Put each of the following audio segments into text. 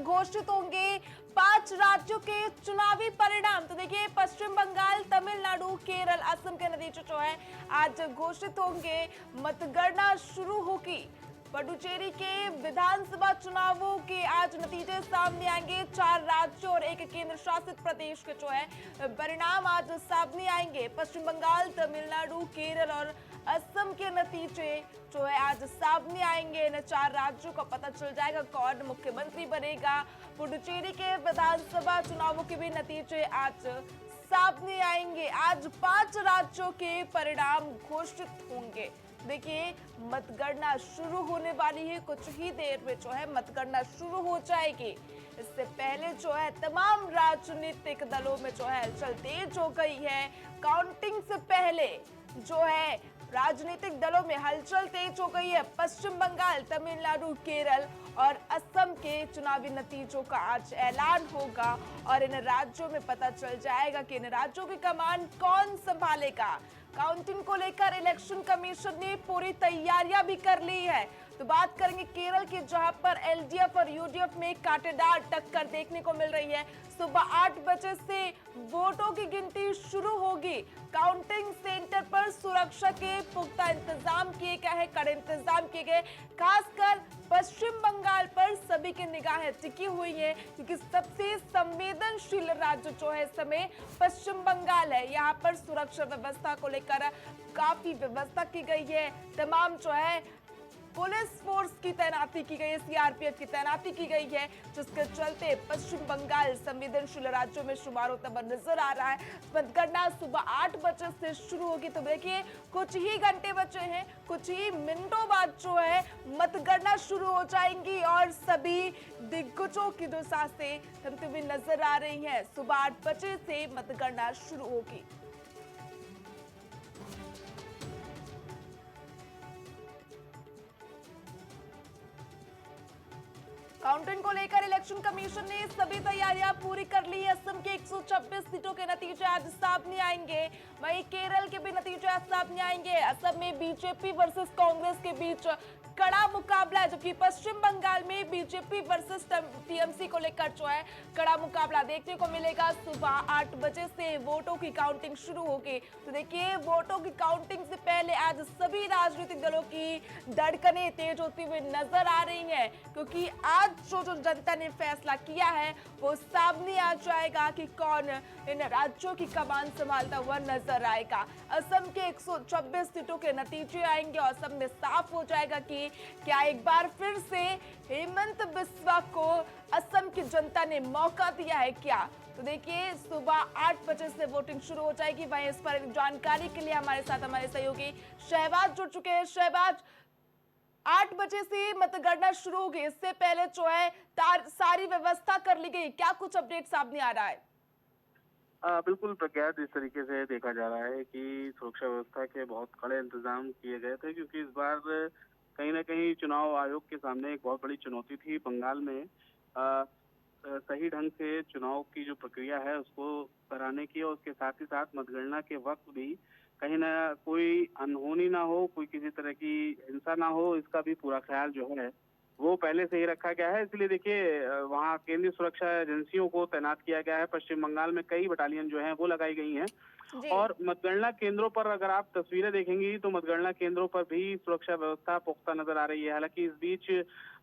घोषित होंगे 5 राज्यों के चुनावी परिणाम। तो देखिए, पश्चिम बंगाल, तमिलनाडु, केरल, असम के नतीजे जो है आज घोषित होंगे। मतगणना शुरू होगी। पुडुचेरी के विधानसभा चुनावों के आज नतीजे सामने आएंगे। 4 राज्यों और 1 केंद्र शासित प्रदेश के जो है परिणाम आज सामने आएंगे। पश्चिम बंगाल, तमिलनाडु, केरल और असम के नतीजे जो है आज सामने आएंगे। इन 4 राज्यों का पता चल जाएगा कौन मुख्यमंत्री बनेगा। पुडुचेरी के विधानसभा चुनावों के भी नतीजे आज सामने आएंगे। आज 5 राज्यों के परिणाम घोषित होंगे। देखिए, मतगणना शुरू होने वाली है। कुछ ही देर में जो है मतगणना शुरू हो जाएगी। इससे पहले जो है तमाम राजनीतिक दलों में जो है हलचल तेज हो गई है। काउंटिंग से पहले जो है राजनीतिक दलों में हलचल तेज हो गई है। पश्चिम बंगाल, तमिलनाडु, केरल और असम के चुनावी नतीजों का आज ऐलान होगा और इन राज्यों में पता चल जाएगा कि इन राज्यों की कमान कौन संभालेगा। काउंटिंग को लेकर इलेक्शन कमीशन ने पूरी तैयारियां भी कर ली है। तो बात करेंगे केरल की, जहां पर एलडीएफ और यूडीएफ में कांटेदार टक्कर देखने को मिल रही है। सुबह 8 बजे से वोटों की गिनती शुरू होगी। काउंटिंग सेंटर पर सुरक्षा के पुख्ता इंतजाम किए गए हैं, कड़े इंतजाम किए गए। खासकर पश्चिम बंगाल पर सभी की निगाहें टिकी हुई है, क्योंकि सबसे संवेदनशील राज्य जो है इस समय पश्चिम बंगाल है। यहाँ पर सुरक्षा व्यवस्था को लेकर काफी व्यवस्था की गई है। तमाम जो है पुलिस फोर्स की तैनाती की गई है, सीआरपीएफ की तैनाती की गई है, जिसके चलते पश्चिम बंगाल संवेदनशील राज्यों में शुमार होता हुआ नजर आ रहा है। मतगणना सुबह 8 बजे से शुरू होगी। तो देखिए, कुछ ही घंटे बचे हैं, कुछ ही मिनटों बाद जो है मतगणना शुरू हो जाएंगी और सभी दिग्गजों की जो सांसें थमती हुई नजर आ रही हैं। सुबह 8 बजे से मतगणना शुरू होगी। काउंटिंग को लेकर इलेक्शन कमीशन ने सभी तैयारियां पूरी कर ली है। असम के 126 सीटों के नतीजे आज सामने आएंगे। वहीं केरल के भी नतीजे आज सामने आएंगे। असम में बीजेपी वर्सेस कांग्रेस के बीच कड़ा मुकाबला है, जबकि पश्चिम बंगाल में बीजेपी वर्सेस टीएमसी को लेकर जो है कड़ा मुकाबला देखने को मिलेगा। सुबह 8 बजे से वोटों की काउंटिंग शुरू होगी। तो देखिए, वोटों की काउंटिंग से पहले आज सभी राजनीतिक दलों की धड़कनें तेज होती हुई नजर आ रही हैं, क्योंकि आज जो जनता ने फैसला किया है वो सामने आ जाएगा कि कौन इन राज्यों की कमान संभालता हुआ नजर आएगा। असम के 126 सीटों के नतीजे आएंगे और असम में साफ हो जाएगा कि क्या एक बार फिर से हेमंत बिस्वा को असम की जनता ने मौका दिया है क्या। तो देखिए, सुबह 8 बजे से वोटिंग शुरू हो जाएगी। वहीं इस पर जानकारी के लिए हमारे साथ हमारे सहयोगी शहबाज जुड़ चुके हैं। शहबाज, 8 बजे से मतगणना शुरू होगी, इससे पहले जो है सारी व्यवस्था कर ली गई, क्या कुछ अपडेट सामने आ रहा है? बिल्कुल प्रज्ञा, इस तरीके से देखा जा रहा है कि सुरक्षा व्यवस्था के बहुत कड़े इंतजाम किए गए थे, क्योंकि इस बार कहीं ना कहीं चुनाव आयोग के सामने एक बहुत बड़ी चुनौती थी। बंगाल में सही ढंग से चुनाव की जो प्रक्रिया है उसको कराने की, और उसके साथ ही साथ मतगणना के वक्त भी कहीं ना कोई अनहोनी ना हो, कोई किसी तरह की हिंसा ना हो, इसका भी पूरा ख्याल जो है वो पहले से ही रखा गया है। इसलिए देखिए, वहाँ केंद्रीय सुरक्षा एजेंसियों को तैनात किया गया है। पश्चिम बंगाल में कई बटालियन जो हैं वो लगाई गई हैं। जी। और मतगणना केंद्रों पर अगर आप तस्वीरें देखेंगी तो मतगणना केंद्रों पर भी सुरक्षा व्यवस्था पुख्ता नजर आ रही है। हालांकि इस बीच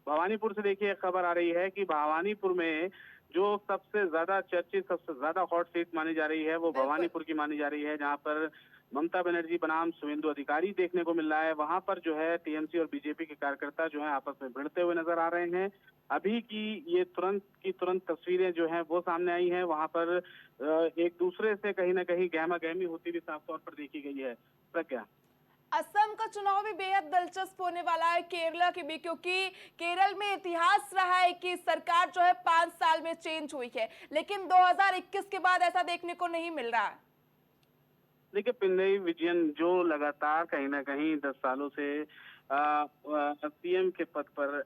भवानीपुर से देखिए खबर आ रही है कि भवानीपुर में जो सबसे ज्यादा चर्चित, सबसे ज्यादा हॉट सीट मानी जा रही है वो बिल्कुल। भवानीपुर की मानी जा रही है, जहां पर ममता बनर्जी बनाम शुभेंदु अधिकारी देखने को मिल रहा है। वहां पर जो है टीएमसी और बीजेपी के कार्यकर्ता जो है आपस में भिड़ते हुए नजर आ रहे हैं। अभी की ये तुरंत तस्वीरें जो हैं वो सामने आई हैं। वहां पर एक दूसरे से कहीं ना कहीं गहमा गहमी होती भी साफ तौर पर देखी गई है। प्रज्ञा, असम का चुनाव भी बेहद दिलचस्प होने वाला है, केरला की भी, क्योंकि केरल में इतिहास रहा है कि सरकार जो है 5 साल में चेंज हुई है, लेकिन 2021 के बाद ऐसा देखने को नहीं मिल रहा है। देखिए पिनरई विजयन जो लगातार कहीं ना कहीं 10 सालों से सीएम के पद पर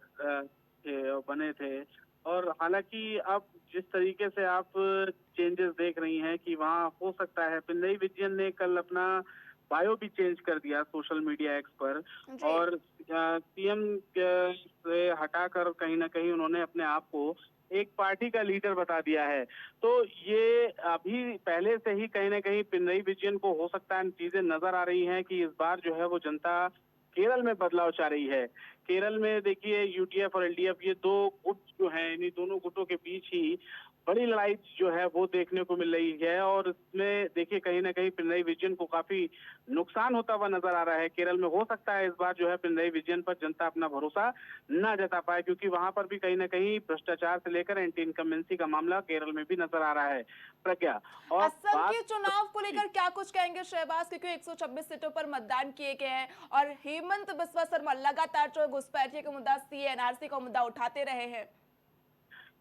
बने थे, और हालांकि अब जिस तरीके से आप चेंजेस देख रही हैं कि वहाँ हो सकता है, पिनरई विजयन ने कल अपना बायो भी चेंज कर दिया सोशल मीडिया एक्स पर, जी। और सीएम से हटाकर कहीं ना कहीं उन्होंने अपने आप को एक पार्टी का लीडर बता दिया है। तो ये अभी पहले से ही कहीं न कहीं पिनरई विजयन को हो सकता है चीज़ें नज़र आ रही हैं कि इस बार जो है वो जनता केरल में बदलाव चाह रही है। केरल में देखिए यूटीएफ और एलडीएफ ये 2 गुट जो हैं, इन्हीं दोनों गुटों के बीच ही बड़ी लड़ाई जो है वो देखने को मिल रही है और इसमें देखिए कहीं न कहीं पिनरई विजयन को काफ़ी नुकसान होता हुआ नज़र आ रहा है। केरल में हो सकता है इस बार जो है पिनरई विजयन पर जनता अपना भरोसा ना जता पाए क्योंकि वहाँ पर भी कहीं न कहीं भ्रष्टाचार से लेकर एंटी इनकम्बेंसी का मामला केरल में भी नज़र आ रहा है। प्रज्ञा और असम बात के चुनाव को लेकर क्या कुछ कहेंगे शहबाज, क्योंकि 126 सीटों पर मतदान किए गए हैं और हेमंत बिस्वा शर्मा लगातार जो घुसपैठिए का मुद्दा, सीएनआरसी का मुद्दा उठाते रहे हैं।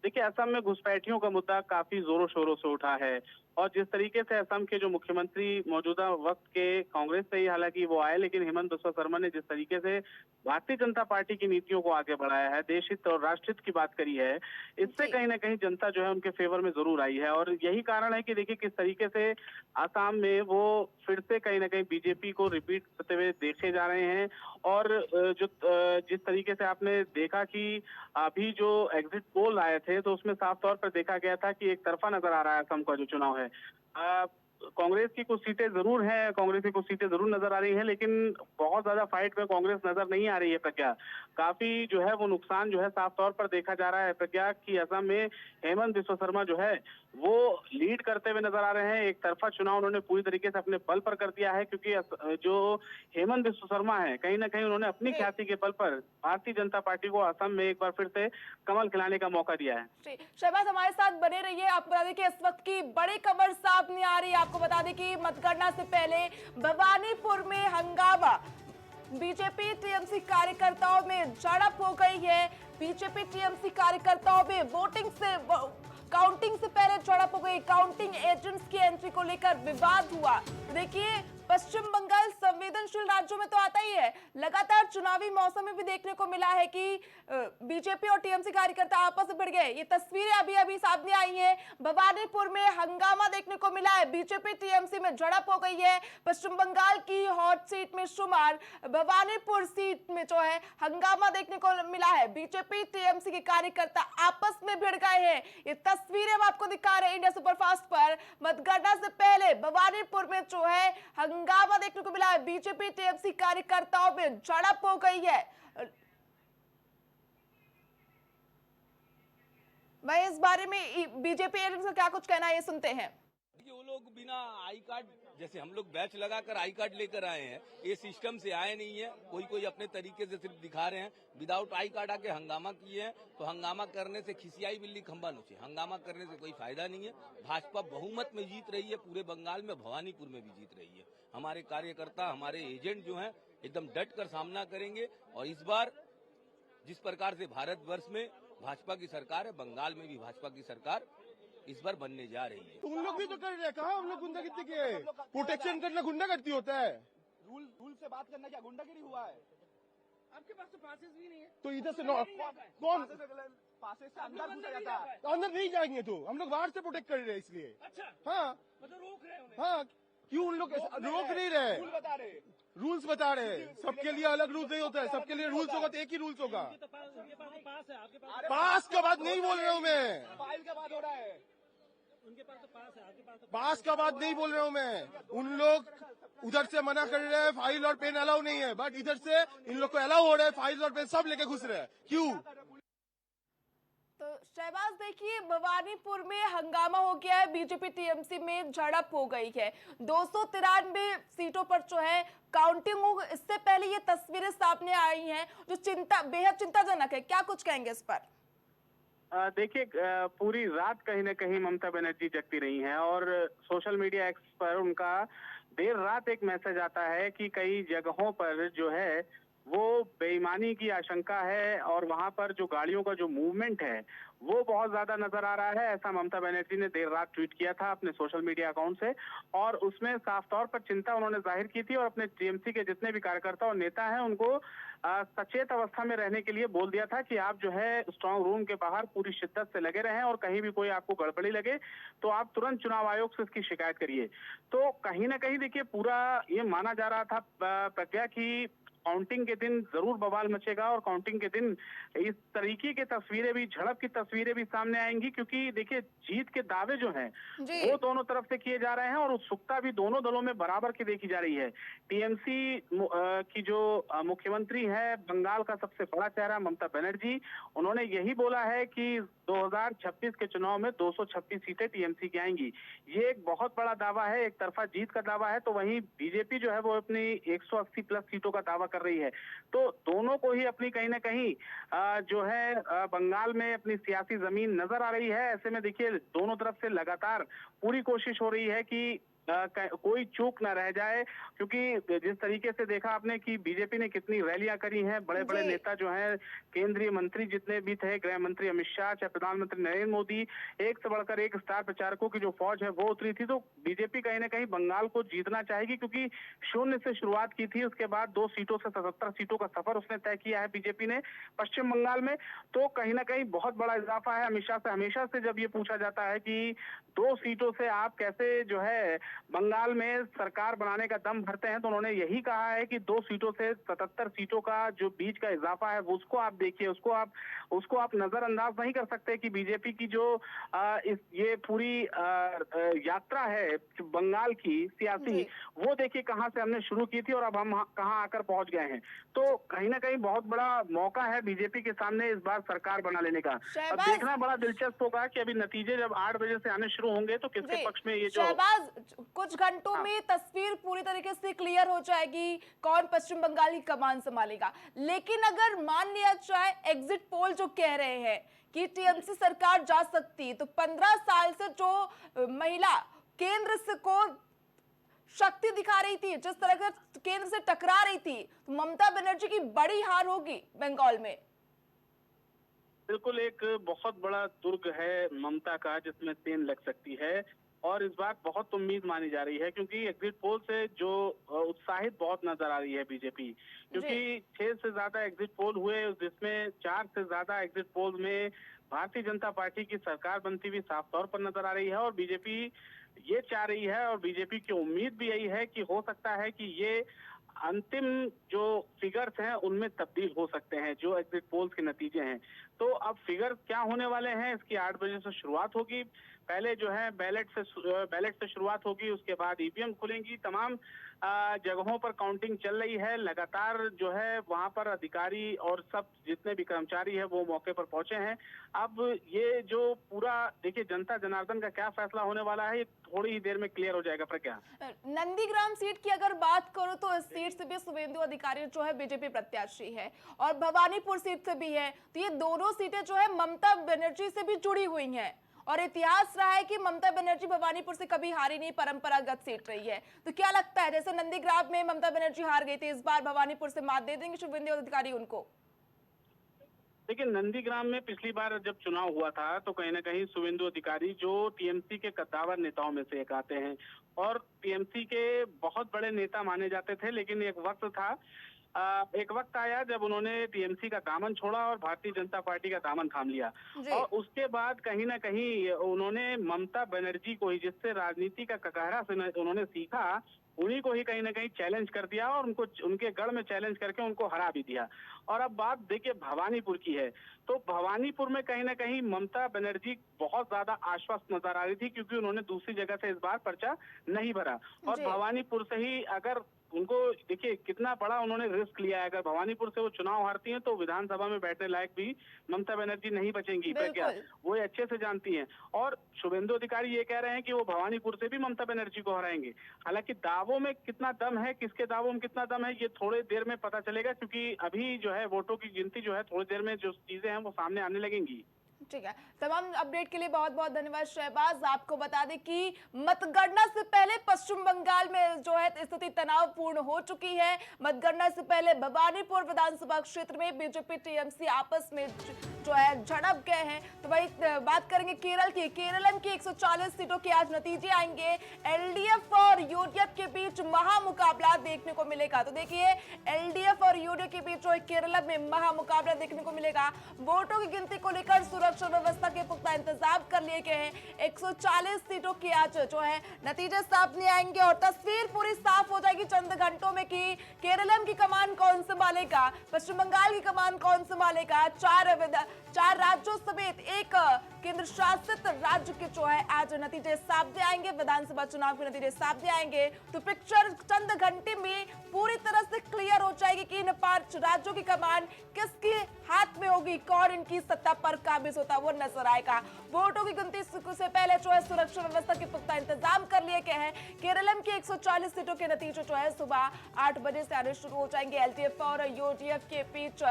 देखिए असम में घुसपैठियों का मुद्दा काफी जोरों शोरों से उठा है और जिस तरीके से असम के जो मुख्यमंत्री मौजूदा वक्त के कांग्रेस से ही हालांकि वो आए लेकिन हेमंत बिस्वा शर्मा ने जिस तरीके से भारतीय जनता पार्टी की नीतियों को आगे बढ़ाया है, देश हित और राष्ट्र हित की बात करी है, इससे जी। कहीं ना कहीं जनता जो है उनके फेवर में जरूर आई है और यही कारण है कि देखिए किस तरीके से आसाम में वो फिर से कहीं ना कहीं बीजेपी को रिपीट करते हुए देखे जा रहे हैं और जिस तरीके से आपने देखा कि अभी जो एग्जिट पोल आए थे तो उसमें साफ तौर पर देखा गया था कि एक तरफा नजर आ रहा है असम का जो चुनाव है। कांग्रेस की कुछ सीटें जरूर हैं, कांग्रेस की कुछ सीटें जरूर नजर आ रही हैं लेकिन बहुत ज्यादा फाइट में कांग्रेस नजर नहीं आ रही है प्रज्ञा। काफी जो है वो नुकसान जो है साफ तौर पर देखा जा रहा है प्रज्ञा कि असम में हेमंत बिस्वा शर्मा जो है वो लीड करते हुए नजर आ रहे हैं। एक तरफा चुनाव उन्होंने पूरी तरीके से अपने बल पर कर दिया है क्योंकि जो हेमंत बिस्वा शर्मा है कहीं ना कहीं उन्होंने अपनी जी। ख्याति के बल पर भारतीय जनता पार्टी को असम में एक बार फिर से कमल खिलाने का मौका दिया है। जी, शहबाज हमारे साथ बने रहिए। आपको बता दें कि इस वक्त की बड़ी खबर सामने आ रही है। आपको बता दें कि मतगणना से पहले भवानीपुर में हंगामा, बीजेपी टीएमसी कार्यकर्ताओं में झड़प हो गई है। बीजेपी टीएमसी कार्यकर्ताओं में काउंटिंग से पहले झड़प हो गई। काउंटिंग एजेंट्स की एंट्री को लेकर विवाद हुआ। देखिए पश्चिम बंगाल संवेदनशील राज्यों में तो आता ही है, लगातार चुनावी मौसम में भी देखने को मिला है कि बीजेपी और टीएमसी कार्यकर्ता आपस में भिड़ गए। ये तस्वीरें अभी अभी सामने आई हैं। भवानीपुर में हंगामा देखने को मिला है, बीजेपी टीएमसी में झड़प हो गई है। पश्चिम बंगाल की हॉट सीट में शुमार भवानीपुर सीट में जो है हंगामा देखने को मिला है। बीजेपी टीएमसी के कार्यकर्ता आपस में भिड़ गए हैं। ये तस्वीरें हम आपको दिखा रहे हैं इंडिया सुपरफास्ट पर। मतगणना से पहले भवानीपुर में जो है हंगामा देखने को मिला है, बीजेपी टीएमसी कार्यकर्ताओं में झड़प हो गई है। मैं इस बारे में बीजेपी एजेंट्स का क्या कुछ कहना है ये सुनते हैं। वो लोग बिना आई कार्ड, जैसे हम लोग बैच लगाकर आई कार्ड लेकर आए हैं, ये सिस्टम से आए नहीं है। कोई अपने तरीके से सिर्फ दिखा रहे हैं। विदाउट आई कार्ड आके हंगामा किए हैं, तो हंगामा करने से खिसियाई बिल्ली खंबा नोचे। हंगामा करने से कोई फायदा नहीं है। भाजपा बहुमत में जीत रही है, पूरे बंगाल में, भवानीपुर में भी जीत रही है। हमारे कार्यकर्ता, हमारे एजेंट जो हैं एकदम डट कर सामना करेंगे और इस बार जिस प्रकार से भारतवर्ष में भाजपा की सरकार है, बंगाल में भी भाजपा की सरकार इस बार बनने जा रही है। तो उन लोग भी तो कर रहे हैं। कहाँ हम लोग गुंडागिरी के? प्रोटेक्शन करना गुंडागर्दी होता है। रूल से बात करना क्या गुंडागिरी हुआ है? आपके पास तो पासेस भी नहीं है। तो इधर से कौन पासेस से अंदर घुसा जाता है। अंदर नहीं जाएंगे, तो हम लोग बाहर से प्रोटेक्ट कर रहे हैं इसलिए। अच्छा, हाँ मतलब रोक रहे हैं उन्हें। हाँ, क्यों उन लोग रोक नहीं रहे? रूल बता रहे। रूल्स बता रहे हैं। सबके लिए अलग रूल्स नहीं होता है। सबके लिए रूल्स होगा तो एक ही रूल्स होगा। उनके पास तो पास है, आपके पास पास का बात नहीं बोल रहा हूँ मैं। फाइल का बात हो रहा है। उनके पास तो पास है, आपके पास तो पास का बात नहीं बोल रहा हूँ मैं। उन लोग उधर से मना कर रहे हैं, फाइल और पेन अलाउ नहीं है, बट इधर से इन लोग को अलाउ हो रहा है। फाइल और पेन सब लेके घुस रहे हैं। क्यों? तो शहबाज देखिए भवानीपुर में हंगामा हो गया है, बीजेपी टीएमसी में झड़प हो गई है। 293 सीटों पर जो है काउंटिंग हो। इससे पहले ये तस्वीरें सामने आई हैं जो बेहद चिंताजनक है। क्या कुछ कहेंगे इस पर? देखिए पूरी रात कहीं ना कहीं ममता बनर्जी जगती रही हैं और सोशल मीडिया एक्स पर उनका देर रात एक मैसेज आता है कि कई जगहों पर जो है वो बेईमानी की आशंका है और वहां पर जो गाड़ियों का जो मूवमेंट है वो बहुत ज्यादा नजर आ रहा है। ऐसा ममता बनर्जी ने देर रात ट्वीट किया था अपने सोशल मीडिया अकाउंट से और उसमें साफ तौर पर चिंता उन्होंने जाहिर की थी और अपने टीएमसी के जितने भी कार्यकर्ता और नेता हैं उनको सचेत अवस्था में रहने के लिए बोल दिया था कि आप जो है स्ट्रांग रूम के बाहर पूरी शिद्दत से लगे रहें और कहीं भी कोई आपको गड़बड़ी लगे तो आप तुरंत चुनाव आयोग से इसकी शिकायत करिए। तो कहीं ना कहीं देखिए पूरा ये माना जा रहा था प्रज्ञा की काउंटिंग के दिन जरूर बवाल मचेगा और काउंटिंग के दिन इस तरीके की तस्वीरें भी, झड़प की तस्वीरें भी सामने आएंगी, क्योंकि देखिए जीत के दावे जो हैं जी। वो दोनों तरफ से किए जा रहे हैं और उत्सुकता भी दोनों दलों में बराबर की देखी जा रही है। टीएमसी की जो मुख्यमंत्री है, बंगाल का सबसे बड़ा चेहरा ममता बनर्जी, उन्होंने यही बोला है कि 2026 के चुनाव में 226 सीटें टीएमसी की आएंगी। ये एक बहुत बड़ा दावा है, एक तरफा जीत का दावा है, तो वहीं बीजेपी जो है वो अपनी 180 प्लस सीटों का दावा कर रही है। तो दोनों को ही अपनी कहीं ना कहीं जो है बंगाल में अपनी सियासी जमीन नजर आ रही है। ऐसे में देखिए दोनों तरफ से लगातार पूरी कोशिश हो रही है कि कोई चूक ना रह जाए, क्योंकि जिस तरीके से देखा आपने कि बीजेपी ने कितनी रैलियां करी हैं, बड़े बड़े जी। नेता जो हैं, केंद्रीय मंत्री जितने भी थे, गृह मंत्री अमित शाह, चाहे प्रधानमंत्री नरेंद्र मोदी, एक से बढ़कर एक स्टार प्रचारकों की जो फौज है वो उतरी थी। तो बीजेपी कहीं ना कहीं बंगाल को जीतना चाहेगी, क्योंकि शून्य से शुरुआत की थी, उसके बाद 2 सीटों से 77 सीटों का सफर उसने तय किया है बीजेपी ने पश्चिम बंगाल में। तो कहीं ना कहीं बहुत बड़ा इजाफा है। अमित शाह से हमेशा से जब ये पूछा जाता है कि 2 सीटों से आप कैसे जो है बंगाल में सरकार बनाने का दम भरते हैं, तो उन्होंने यही कहा है कि 2 सीटों से 77 सीटों का जो बीच का इजाफा है उसको आप देखिए, उसको आप नजरअंदाज नहीं कर सकते कि बीजेपी की जो ये पूरी यात्रा है बंगाल की सियासी, जी। वो देखिए कहां से हमने शुरू की थी और अब हम कहां आकर पहुंच गए हैं। तो कहीं ना कहीं बहुत बड़ा मौका है बीजेपी के सामने इस बार सरकार बना लेने का। अब शहबाज, देखना बड़ा दिलचस्प होगा कि अभी नतीजे जब 8 बजे से आने शुरू होंगे तो किसके जी। पक्ष में ये जो शहबाज, कुछ घंटों हाँ। में तस्वीर पूरी तरीके से क्लियर हो जाएगी कौन पश्चिम बंगाल की कमान संभालेगा। लेकिन अगर मान लिया जाए एग्जिट पोल जो कह रहे हैं कि टीएमसी सरकार जा सकती है, तो 15 साल से जो महिला केंद्र से को शक्ति दिखा रही थी, जिस तरह से केंद्र से टकरा रही थी, तो ममता बनर्जी की बड़ी हार होगी बंगाल में। बिल्कुल एक बहुत बड़ा दुर्ग है ममता का, जिसमें सेंध लग सकती है और इस बार बहुत उम्मीद मानी जा रही है, क्योंकि एग्जिट पोल से जो उत्साहित बहुत नजर आ रही है बीजेपी, क्योंकि 6 से ज्यादा एग्जिट पोल हुए, जिसमें 4 से ज्यादा एग्जिट पोल में भारतीय जनता पार्टी की सरकार बनती हुई साफ तौर पर नजर आ रही है और बीजेपी ये चाह रही है और बीजेपी की उम्मीद भी यही है कि हो सकता है कि ये अंतिम जो फिगर्स हैं उनमें तब्दील हो सकते हैं, जो एग्जिट पोल्स के नतीजे हैं। तो अब फिगर क्या होने वाले हैं, इसकी 8 बजे से शुरुआत होगी। पहले जो है बैलेट से शुरुआत होगी, उसके बाद ईवीएम खुलेंगी। तमाम जगहों पर काउंटिंग चल रही है लगातार, जो है वहां पर अधिकारी और सब जितने भी कर्मचारी है वो मौके पर पहुंचे हैं। अब ये जो पूरा देखिए जनता जनार्दन का क्या फैसला होने वाला है, ये थोड़ी ही देर में क्लियर हो जाएगा। प्रज्ञा, नंदीग्राम सीट की अगर बात करो तो इस सीट से भी शुभेंदु अधिकारी जो है बीजेपी प्रत्याशी है और भवानीपुर सीट से भी है, तो ये दोनों सीटें जो है ममता बनर्जी से भी जुड़ी हुई हैं और इतिहास रहा है कि ममता बनर्जी भवानीपुर से कभी हारी नहीं, परंपरागत सीट रही है। तो क्या लगता है, जैसे नंदीग्राम में ममता बनर्जी हार गई थी, इस बार भवानीपुर से मात दे देंगे शुभेंदु अधिकारी उनको? देखिए नंदीग्राम में पिछली बार जब चुनाव हुआ था तो कहीं ना कहीं शुभेंदु अधिकारी जो टीएमसी के कद्दावर नेताओं में से एक आते हैं और टीएमसी के बहुत बड़े नेता माने जाते थे, लेकिन एक वक्त आया जब उन्होंने टीएमसी का दामन छोड़ा और भारतीय जनता पार्टी का दामन थाम लिया और उसके बाद कहीं ना कहीं उन्होंने ममता बनर्जी को ही, जिससे राजनीति का ककहरा से उन्होंने सीखा, उन्हीं को ही कहीं ना कहीं चैलेंज कर दिया और उनको उनके गढ़ में चैलेंज करके उनको हरा भी दिया। और अब बात देखिए भवानीपुर की है, तो भवानीपुर में कहीं ना कहीं ममता बनर्जी बहुत ज्यादा आश्वस्त नजर आ रही थी, क्योंकि उन्होंने दूसरी जगह से इस बार पर्चा नहीं भरा और भवानीपुर से ही अगर उनको देखिए कितना बड़ा उन्होंने रिस्क लिया है, अगर भवानीपुर से वो चुनाव हारती हैं तो विधानसभा में बैठने लायक भी ममता बनर्जी नहीं बचेंगी। क्या वो अच्छे से जानती हैं और शुभेंदु अधिकारी ये कह रहे हैं कि वो भवानीपुर से भी ममता बनर्जी को हराएंगे। हालांकि दावों में कितना दम है, किसके दावों में कितना दम है, ये थोड़ी देर में पता चलेगा, क्योंकि अभी जो है वोटों की गिनती जो है थोड़ी देर में जो चीजें हैं वो सामने आने लगेंगी। ठीक है, तमाम अपडेट के लिए बहुत बहुत धन्यवाद शहबाज। आपको बता दें कि मतगणना से पहले पश्चिम बंगाल में जो है स्थिति तनावपूर्ण हो चुकी है। मतगणना से पहले भवानीपुर विधानसभा क्षेत्र में बीजेपी टीएमसी आपस में जो है झड़प गए हैं। तो भाई बात करेंगे केरल की। केरल की 140 सीटों के आज नतीजे आएंगे। एलडीएफ और यूडीएफ के बीच महामुकाबला देखने को मिलेगा। तो देखिए एलडीएफ और यूडीएफ के बीच जो केरल में महामुकाबला देखने को मिलेगा। वोटों की गिनती को लेकर सुरक्षा व्यवस्था के पुख्ता इंतजाम कर लिए गए हैं। 140 सीटों के आज जो है नतीजे सामने आएंगे और तस्वीर पूरी साफ हो जाएगी चंद घंटों में कि केरलम की कमान कौन संभालेगा, पश्चिम बंगाल की कमान कौन संभालेगा। चार राज्यों समेत एक केंद्र शासित राज्य के जो है आज नतीजे सामने आएंगे। विधानसभा चुनाव के नतीजे सामने आएंगे तो पिक्चर चंद घंटे में पूरी तरह से क्लियर हो जाएगी कि इन 5 राज्यों की कमान किसके हाथ में होगी, कौन इनकी सत्ता पर काबिज होता वो नजर आएगा। वोटों की गिनती से पहले जो है सुरक्षा व्यवस्था के पुख्ता इंतजाम कर लिए गए हैं। केरलम की 140 सीटों के नतीजे जो है सुबह 8 बजे से आने शुरू हो जाएंगे। एलडीएफ और यूडीएफ के बीच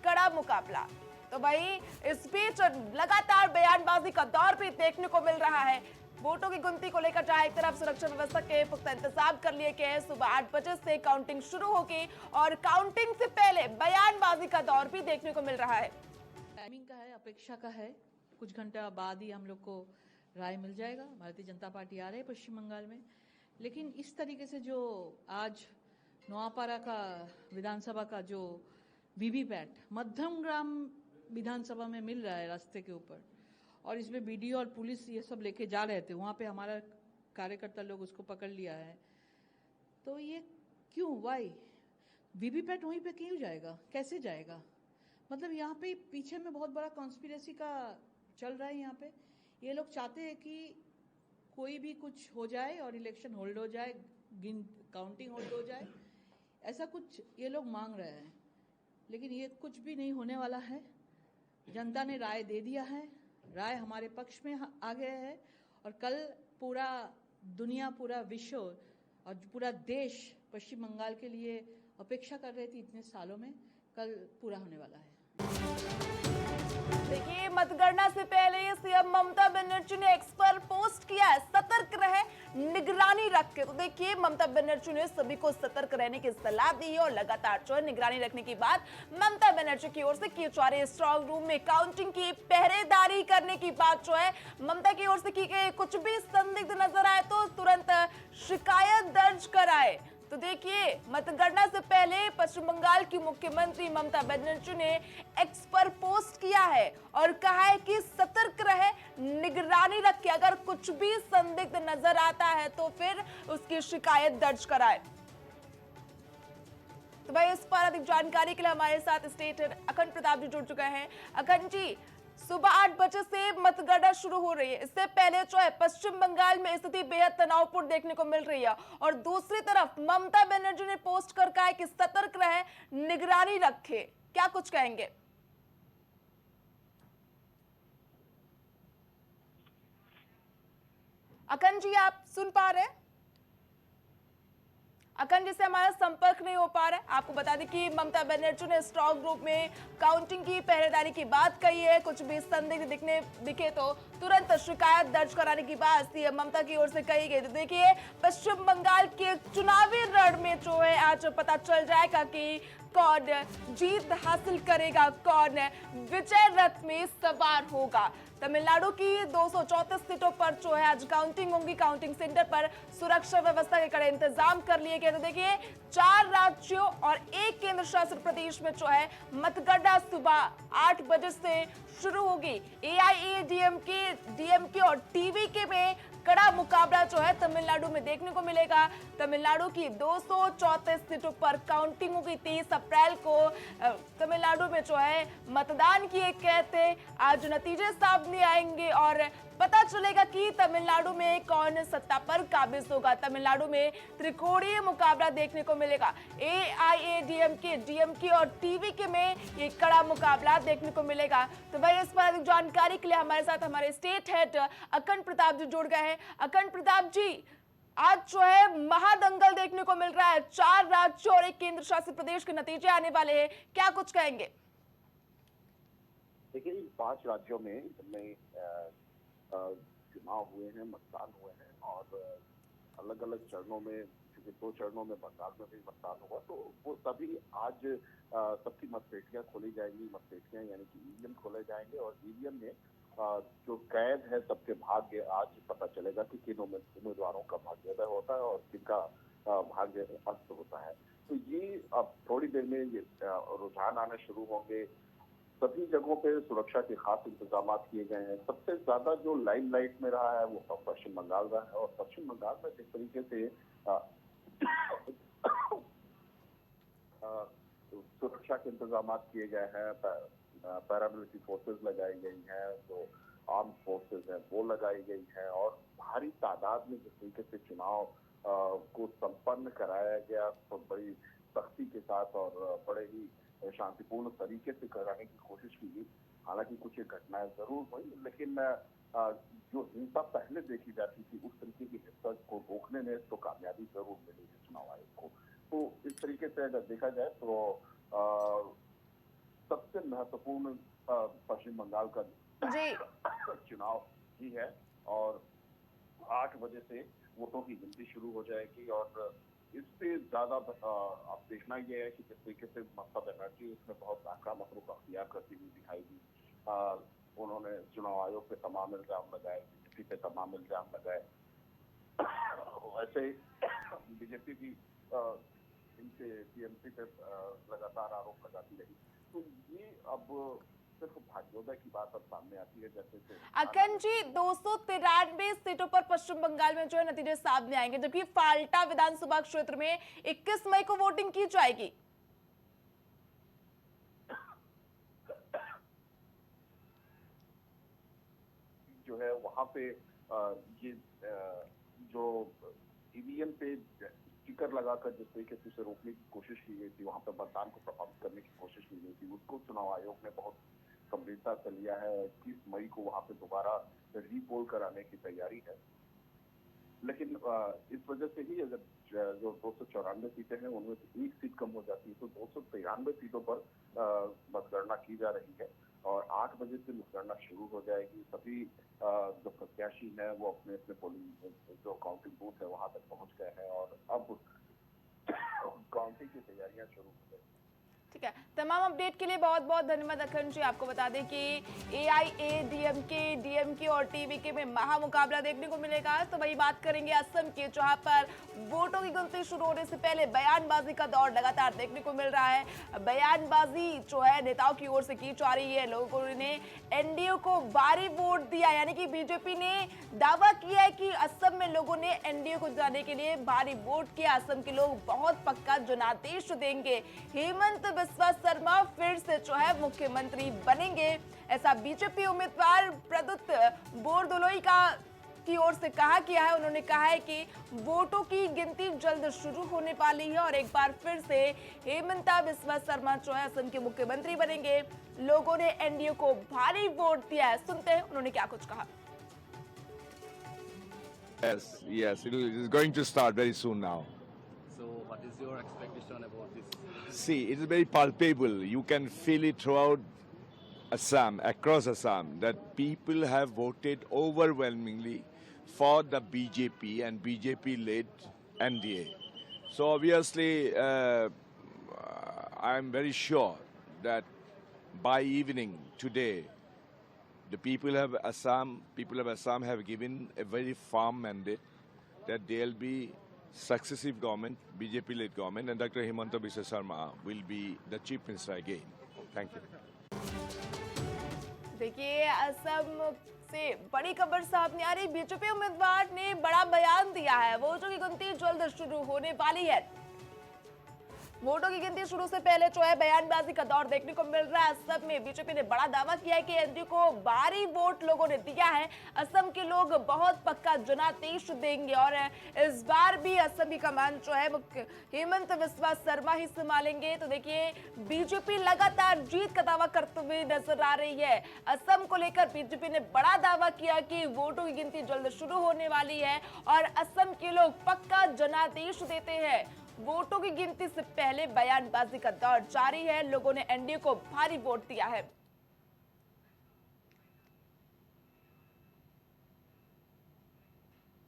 कड़ा मुकाबला। तो भाई इस बीच लगातार बयानबाजी का दौर भी देखने को मिल रहा है। वोटों की गिनती को लेकर जहां एक तरफ सुरक्षा व्यवस्था के पुख्ता इंतजाम कर लिए गए हैं, सुबह 8 बजे से काउंटिंग शुरू होगी और काउंटिंग से पहले बयानबाजी का दौर भी देखने को मिल रहा है। टाइमिंग का है, अपेक्षा का है, कुछ घंटा बाद ही हम लोग को राय मिल जाएगा। भारतीय जनता पार्टी आ रही है पश्चिम बंगाल में, लेकिन इस तरीके से जो आज नोआपाड़ा का विधानसभा का जो वीवीपैट मध्यम ग्राम विधानसभा में मिल रहा है रास्ते के ऊपर, और इसमें बीडीओ और पुलिस ये सब लेके जा रहे थे, वहाँ पे हमारा कार्यकर्ता लोग उसको पकड़ लिया है। तो ये क्यों, वाई वीवीपैट वहीं पे क्यों जाएगा, कैसे जाएगा? मतलब यहाँ पे पीछे में बहुत बड़ा कॉन्स्पिरेसी का चल रहा है। यहाँ पे ये लोग चाहते हैं कि कोई भी कुछ हो जाए और इलेक्शन होल्ड हो जाए, काउंटिंग होल्ड हो जाए, ऐसा कुछ ये लोग मांग रहे हैं। लेकिन ये कुछ भी नहीं होने वाला है। जनता ने राय दे दिया है, राय हमारे पक्ष में आ गया है और कल पूरा दुनिया, पूरा विश्व और पूरा देश पश्चिम बंगाल के लिए अपेक्षा कर रहे थे इतने सालों में, कल पूरा होने वाला है। देखिए मतगणना से पहले सीएम ममता बनर्जी ने एक्स पर पोस्ट किया है, सतर्क रहे, निगरानी रखे। तो देखिए ममता बनर्जी ने सभी को सतर्क रहने की सलाह दी है और लगातार जो है निगरानी रखने की बात ममता बनर्जी की ओर से की जा रही है। स्ट्रांग रूम में काउंटिंग की पहरेदारी करने की बात जो है ममता की ओर से की गई। कुछ भी संदिग्ध नजर आए तो तुरंत शिकायत दर्ज कराए। तो देखिए मतगणना से पहले पश्चिम बंगाल की मुख्यमंत्री ममता बनर्जी ने एक्स पर पोस्ट किया है और कहा है कि सतर्क रहे, निगरानी रखे, अगर कुछ भी संदिग्ध नजर आता है तो फिर उसकी शिकायत दर्ज कराए। तो भाई इस पर अधिक जानकारी के लिए हमारे साथ स्टेट हेड अखंड प्रताप जी जुड़ चुके हैं। अखंड जी, सुबह 8 बजे से मतगणना शुरू हो रही है, इससे पहले जो है पश्चिम बंगाल में स्थिति बेहद तनावपूर्ण देखने को मिल रही है और दूसरी तरफ ममता बनर्जी ने पोस्ट कर कहा है कि सतर्क रहे, निगरानी रखे, क्या कुछ कहेंगे? अखंड जी आप सुन पा रहे हैं? अखंड जी से हमारा संपर्क नहीं हो पा रहा है। आपको बता दें कि ममता बनर्जी ने स्ट्रांग ग्रुप में काउंटिंग की पहरेदारी की बात कही है। कुछ भी संदिग्ध दिखे तो तुरंत शिकायत दर्ज कराने की बात सीएम ममता की ओर से कही गई। तो देखिए पश्चिम बंगाल के चुनावी रण में जो है आज पता चल जाएगा कि कौन जीत हासिल करेगा, कौन विजय रथ में सवार होगा। तमिलनाडु की 234 सीटों पर जो है आज काउंटिंग होगी। काउंटिंग सेंटर पर सुरक्षा व्यवस्था के कड़े इंतजाम कर लिए गए। तो देखिए 4 राज्यों और 1 केंद्र शासित प्रदेश में जो है मतगणना सुबह 8 बजे से शुरू होगी। एआईएडीएमके, डीएमके और टीवीके में कड़ा मुकाबला जो है तमिलनाडु में देखने को मिलेगा। तमिलनाडु की 234 सीटों पर काउंटिंग होगी। 30 अप्रैल को तमिलनाडु में जो है मतदान किए गए थे। आज नतीजे सामने आएंगे और पता चलेगा कि तमिलनाडु में कौन सत्ता पर काबिज होगा। तमिलनाडु में त्रिकोणीय मुकाबला देखने को मिलेगा। एआईएडीएमके, डीएमके और टीवीके में ये कड़ा मुकाबला देखने को मिलेगा। तो भाई इस पर अधिक जानकारी के लिए हमारे साथ हमारे स्टेट हेड अखंड प्रताप जी जुड़ गए हैं। अखंड प्रताप जी, आज जो है महादंगल देखने को मिल रहा है। 4 राज्यों और 1 केंद्र शासित प्रदेश के नतीजे आने वाले हैं, क्या कुछ कहेंगे? देखिए इन 5 राज्यों में चुनाव हुए हैं, मतदान हुए हैं और अलग अलग चरणों में चूंकि 2 चरणों में बंगाल में भी मतदान होगा, तो वो सभी आज सबकी मतपेटियां खोली जाएंगी। मतपेटियां यानी कि ईवीएम खोले जाएंगे और ईवीएम में जो कैद है सबके भाग्य आज पता चलेगा कि किन उम्मीदवारों का भाग्योदय होता है और किनका भाग्य अस्त होता है। तो ये अब थोड़ी देर में ये रुझान आने शुरू होंगे। सभी जगहों पे सुरक्षा के खास इंतजाम किए गए हैं। सबसे ज्यादा जो लाइमलाइट में रहा है वो पश्चिम बंगाल रहा है और पश्चिम बंगाल में जिस तरीके से सुरक्षा के इंतजाम किए गए हैं, पैरामिलिट्री फोर्सेस लगाई गई हैं, जो आर्म फोर्सेस हैं वो लगाई गई हैं और भारी तादाद में जिस तरीके से चुनाव को संपन्न कराया गया तो बड़ी सख्ती के साथ और बड़े ही शांतिपूर्ण तरीके से कराने की कोशिश की गई। हालांकि कुछ घटनाएं जरूर हुई, लेकिन जो हिंसा पहले देखी जाती थी उस तरीके की हिंसा को रोकने में तो कामयाबी जरूर मिली है चुनाव आयोग को। तो इस तरीके से अगर देखा जाए तो सबसे महत्वपूर्ण पश्चिम बंगाल का चुनाव ही है और 8 बजे से वोटों की गिनती शुरू हो जाएगी और इससे ज्यादा अब देखना यह है कि जिस तरीके से ममता बनर्जी इसमें बहुत आक्रामक रुख अख्तियार करती हुई दिखाई दी। उन्होंने चुनाव आयोग पे तमाम इल्जाम लगाए, बीजेपी पे तमाम इल्जाम लगाए। वैसे बीजेपी भी इनसे टीएमसी पे लगातार आरोप लगाती रही। तो ये अब सिर्फ भाग्योदय की बात अब सामने आती है। जैसे अखन जी 293 सीटों पर पश्चिम बंगाल में जो है नतीजे सामने आएंगे, जबकि फाल्टा विधानसभा क्षेत्र में 21 मई को वोटिंग की जाएगी। जो है वहां पे ये जो ईवीएम पे स्टिकर लगाकर जिस तरीके से उसे रोकने की कोशिश की गई थी, वहां पर मतदान को प्रभावित करने की कोशिश की गई थी, उसको चुनाव आयोग ने बहुत गंभीरता से लिया है। 21 मई को वहां पे दोबारा रीपोल कराने की तैयारी है। लेकिन इस वजह से ही अगर जो 294 सीटें हैं उनमें से एक सीट कम हो जाती है तो 293 सीटों पर मतगणना की जा रही है और 8 बजे से मतगणना शुरू हो जाएगी। सभी जो प्रत्याशी हैं वो अपने अपने पोलिंग जो काउंटिंग बूथ है वहां तक पहुंच गए हैं और अब काउंटिंग की तैयारियां शुरू हो गई। ठीक है, तमाम अपडेट के लिए बहुत बहुत धन्यवाद अखन जी। आपको बता दें कि एआईएडीएमके, डीएमके और टीवीके में महामुकाबला देखने को मिलेगा। तो वही बात करेंगे असम के, जहां पर वोटों की गिनती शुरू होने से पहले बयानबाजी का दौर लगातार देखने को मिल रहा है। बयानबाजी जो है नेताओं की ओर से की जा रही है। लोगों ने एनडीए को भारी वोट दिया, यानी कि बीजेपी ने दावा किया है कि असम में लोगों ने एनडीए को जाने के लिए भारी वोट किया। असम के लोग बहुत पक्का जनादेश देंगे। हेमंत बिस्वा शर्मा फिर से जो है मुख्यमंत्री बनेंगे, ऐसा बीजेपी उम्मीदवार प्रद्युत बोरदोलोई की ओर से कहा गया है। उन्होंने कहा है कि वोटों की गिनती जल्द शुरू होने वाली है और एक बार फिर से हेमंता बिस्वा शर्मा जो है असम के मुख्यमंत्री बनेंगे। लोगों ने एनडीए को भारी वोट दिया है। सुनते हैं उन्होंने क्या कुछ कहा। Yes, it is going to start very soon now. So what is your expectation about this? See, it is very palpable. You can feel it throughout Assam, across Assam, that people have voted overwhelmingly for the BJP and BJP-led NDA. So obviously, I am very sure that by evening today, the people of Assam have given a very firm mandate that there will be successive government, BJP-led government, and Dr. Hemanta Biswa Sarma will be the chief minister again. Thank you. देखिए, असम से बड़ी खबर सामने आ रही। BJP उम्मीदवार ने बड़ा बयान दिया है। वोटों की गिनती जल्द शुरू होने वाली है। वोटों की गिनती शुरू से पहले जो है बयानबाजी का दौर देखने को मिल रहा है। असम में बीजेपी ने बड़ा दावा किया है कि एनडीए को भारी वोट लोगों ने दिया है। असम के लोग बहुत पक्का जनादेश देंगे और इस बार भी असम की कमान जो है हेमंत बिस्वा शर्मा ही संभालेंगे। तो देखिए, बीजेपी लगातार जीत का दावा करते हुए नजर आ रही है। असम को लेकर बीजेपी ने बड़ा दावा किया कि वोटों की गिनती जल्द शुरू होने वाली है और असम के लोग पक्का जनादेश देते हैं। वोटों की गिनती से पहले बयानबाजी का दौर जारी है। लोगों ने एनडीए को भारी वोट दिया है।